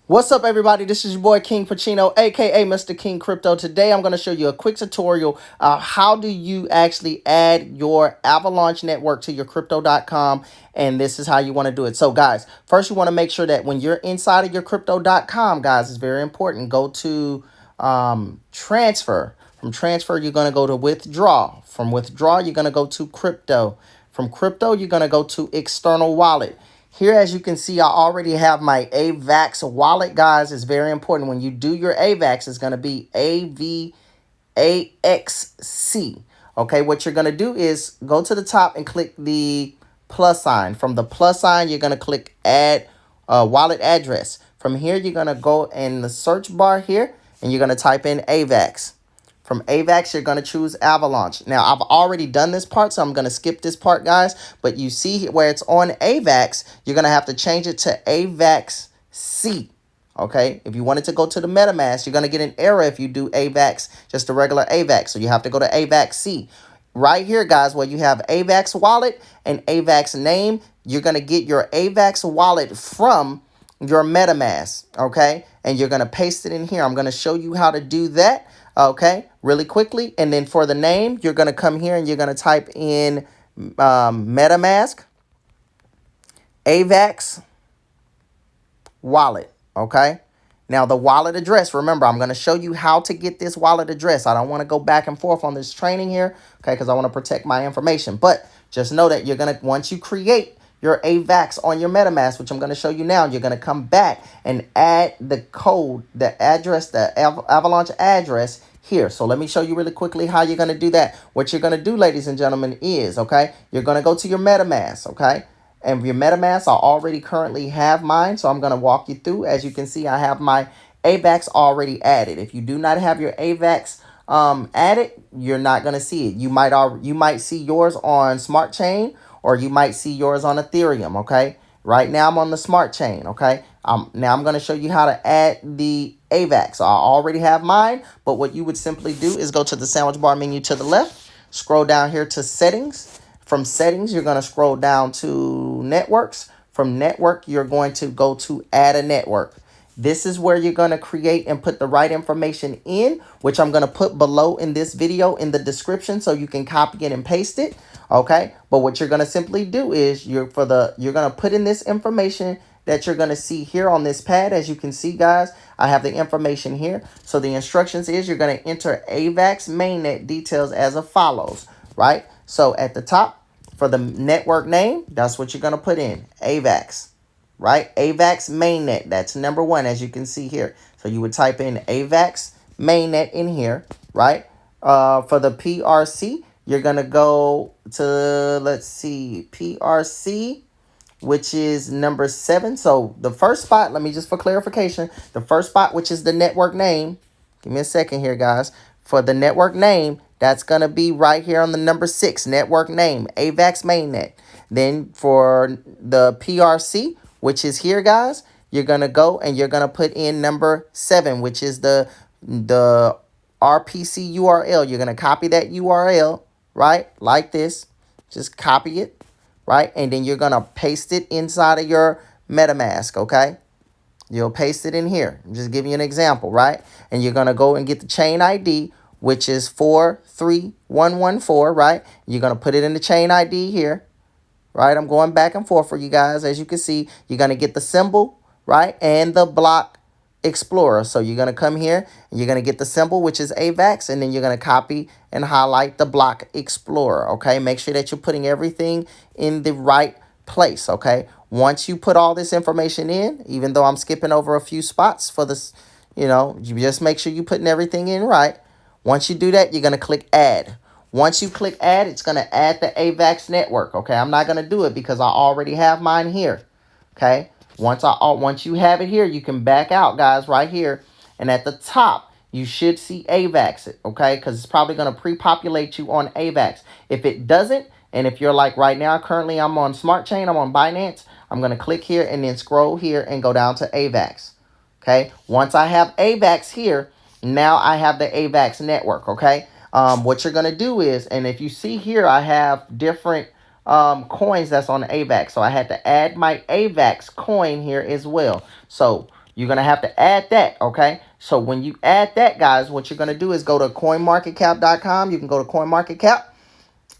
What's up, everybody? This is your boy King Pacino, aka Mr. King Crypto. Today I'm going to show you a quick tutorial. How do you actually add your Avalanche network to your crypto.com, and this is how you want to do it. So guys, first you want to make sure that when you're inside of your crypto.com, guys, it's very important. Go to transfer. From transfer, you're going to go to withdraw. From withdraw, you're going to go to crypto. From crypto, you're going to go to external wallet. Here, as you can see, I already have my AVAX wallet, guys. It's very important. When you do your AVAX, it's going to be AVAXC. Okay, what you're going to do is go to the top and click the plus sign. From the plus sign, you're going to click Add Wallet Address. From here, you're going to go in the search bar here, and you're going to type in AVAX. From AVAX, you're going to choose Avalanche. Now, I've already done this part, so I'm going to skip this part, guys. But you see where it's on AVAX, you're going to have to change it to AVAXC. Okay? If you wanted to go to the MetaMask, you're going to get an error if you do AVAX, just a regular AVAX. So you have to go to AVAXC. Right here, guys, where you have AVAX wallet and AVAX name, you're going to get your AVAX wallet from your MetaMask. Okay? And you're going to paste it in here. I'm going to show you how to do that. Okay, really quickly. And then for the name, you're going to come here and you're going to type in MetaMask, AVAX, wallet. Okay. Now the wallet address, remember, I'm going to show you how to get this wallet address. I don't want to go back and forth on this training here. Okay, because I want to protect my information. But just know that you're going to, once you create your AVAX on your MetaMask, which I'm going to show you now, you're going to come back and add the code, the address, the Avalanche address here. So let me show you really quickly how you're going to do that. What you're going to do, ladies and gentlemen, is, okay, you're going to go to your MetaMask, okay? And your MetaMask, I already currently have mine, so I'm going to walk you through. As you can see, I have my AVAX already added. If you do not have your AVAX added, you're not going to see it. You might see yours on Smart Chain, or you might see yours on Ethereum, okay? Right now, I'm on the Smart Chain, okay? Now, I'm going to show you how to add the AVAX. So I already have mine, but what you would simply do is go to the sandwich bar menu to the left, scroll down here to Settings. From Settings, you're going to scroll down to Networks. From Network, you're going to go to Add a Network. This is where you're going to create and put the right information in, which I'm going to put below in this video in the description so you can copy it and paste it. Okay, but what you're going to simply do is you're going to put in this information that you're going to see here on this pad. As you can see, guys, I have the information here. So the instructions is you're going to enter AVAX MainNet details as follows, right? So at the top for the network name, that's what you're going to put in, AVAX, right? AVAX MainNet, that's number 1, as you can see here. So you would type in AVAX MainNet in here, right? For the PRC, you're going to go to, let's see, PRC, which is number 7. So the first spot, let me just for clarification, the first spot, which is the network name, give me a second here, guys. For the network name, that's going to be right here on the number 6, network name, AVAX MainNet. Then for the PRC, which is here, guys, you're going to go and you're going to put in number 7, which is the RPC URL. You're going to copy that URL, right? Like this. Just copy it, right? And then you're going to paste it inside of your MetaMask, okay? You'll paste it in here. I'm just giving you an example, right? And you're going to go and get the ChainID, which is 43114, right? You're going to put it in the ChainID here, right? I'm going back and forth for you guys. As you can see, you're going to get the symbol, right? And the block Explorer. So you're going to come here and you're going to get the symbol, which is AVAX, and then you're going to copy and highlight the block Explorer, okay? Make sure that you're putting everything in the right place, okay? Once you put all this information in, even though I'm skipping over a few spots for this, you just make sure you're putting everything in right. Once you do that, you're going to click Add. Once you click Add, it's going to add the AVAX network, okay? I'm not going to do it because I already have mine here, okay? Once you have it here, you can back out, guys, right here. And at the top, you should see AVAX, okay? Because it's probably going to pre-populate you on AVAX. If it doesn't, and if you're like right now, currently I'm on Smart Chain, I'm on Binance, I'm going to click here and then scroll here and go down to AVAX, okay? Once I have AVAX here, now I have the AVAX network, okay? What you're going to do is, and if you see here, I have different coins that's on AVAX. So I had to add my AVAX coin here as well. So You're going to have to add that, okay? So when you add that, guys, what you're going to do is go to coinmarketcap.com. You can go to CoinMarketCap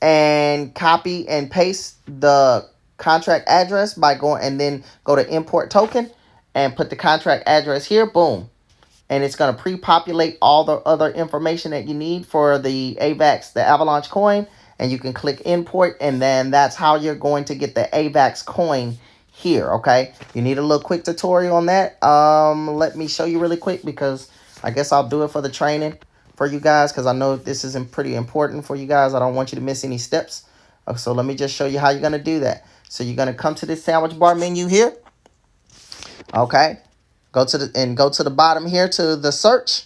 and copy and paste the contract address by going, and then go to import token and put the contract address here. Boom. And it's going to pre-populate all the other information that you need for the AVAX, the Avalanche coin. And you can click import, and then that's how you're going to get the AVAX coin here, okay? You need a little quick tutorial on that. Let me show you really quick, because I guess I'll do it for the training for you guys, because I know this is pretty important for you guys. I don't want you to miss any steps. So let me just show you how you're going to do that. So you're going to come to this sandwich bar menu here, okay? Go to the bottom here to the search.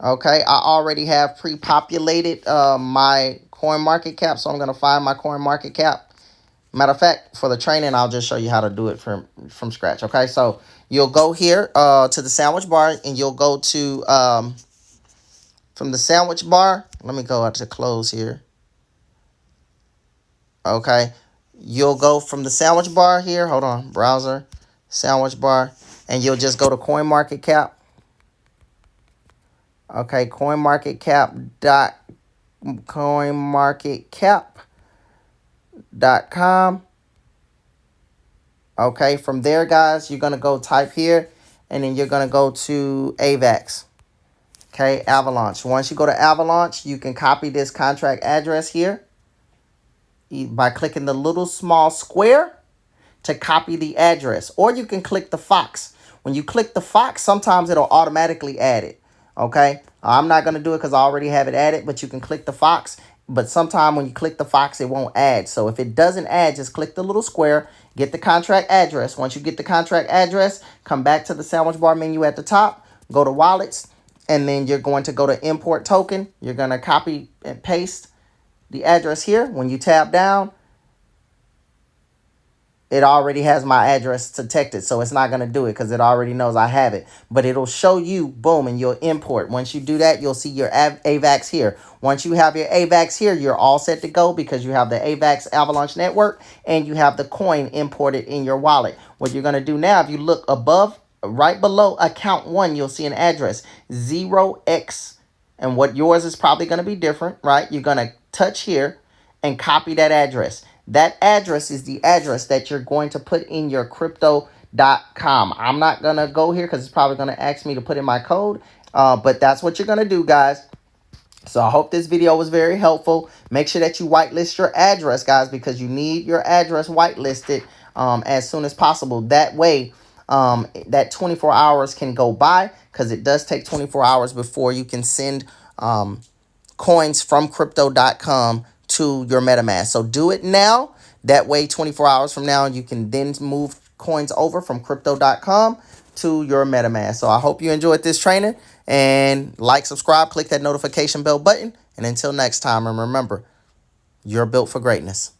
Okay, I already have pre-populated my coin market cap, so I'm going to find my coin market cap. Matter of fact, for the training, I'll just show you how to do it from scratch. Okay, so you'll go here to the sandwich bar, and you'll go to from the sandwich bar. Let me go out to close here. Okay, you'll go from the sandwich bar here. Hold on, browser, sandwich bar, and you'll just go to coin market cap. Okay, coinmarketcap.com. Okay, from there, guys, you're going to go type here, and then you're going to go to AVAX. Okay, Avalanche. Once you go to Avalanche, you can copy this contract address here by clicking the little small square to copy the address. Or you can click the fox. When you click the fox, sometimes it'll automatically add it. Okay, I'm not going to do it because I already have it added, but you can click the fox. But sometime when you click the fox, it won't add. So if it doesn't add, just click the little square, get the contract address. Once you get the contract address, come back to the sandwich bar menu at the top, go to wallets, and then you're going to go to import token. You're going to copy and paste the address here. When you tab down, it already has my address detected, so it's not going to do it because it already knows I have it. But it'll show you, boom, and you'll import. Once you do that, you'll see your AVAX here. Once you have your AVAX here, you're all set to go because you have the AVAX Avalanche network and you have the coin imported in your wallet. What you're going to do now, if you look above, right below account 1, you'll see an address, 0x. And what yours is probably going to be different, right? You're going to touch here and copy that address. That address is the address that you're going to put in your crypto.com. I'm not going to go here because it's probably going to ask me to put in my code. But that's what you're going to do, guys. So I hope this video was very helpful. Make sure that you whitelist your address, guys, because you need your address whitelisted as soon as possible. That way, that 24 hours can go by, because it does take 24 hours before you can send coins from crypto.com to your MetaMask. So do it now. That way, 24 hours from now, you can then move coins over from crypto.com to your MetaMask. So I hope you enjoyed this training, and like, subscribe, click that notification bell button. And until next time, and remember, you're built for greatness.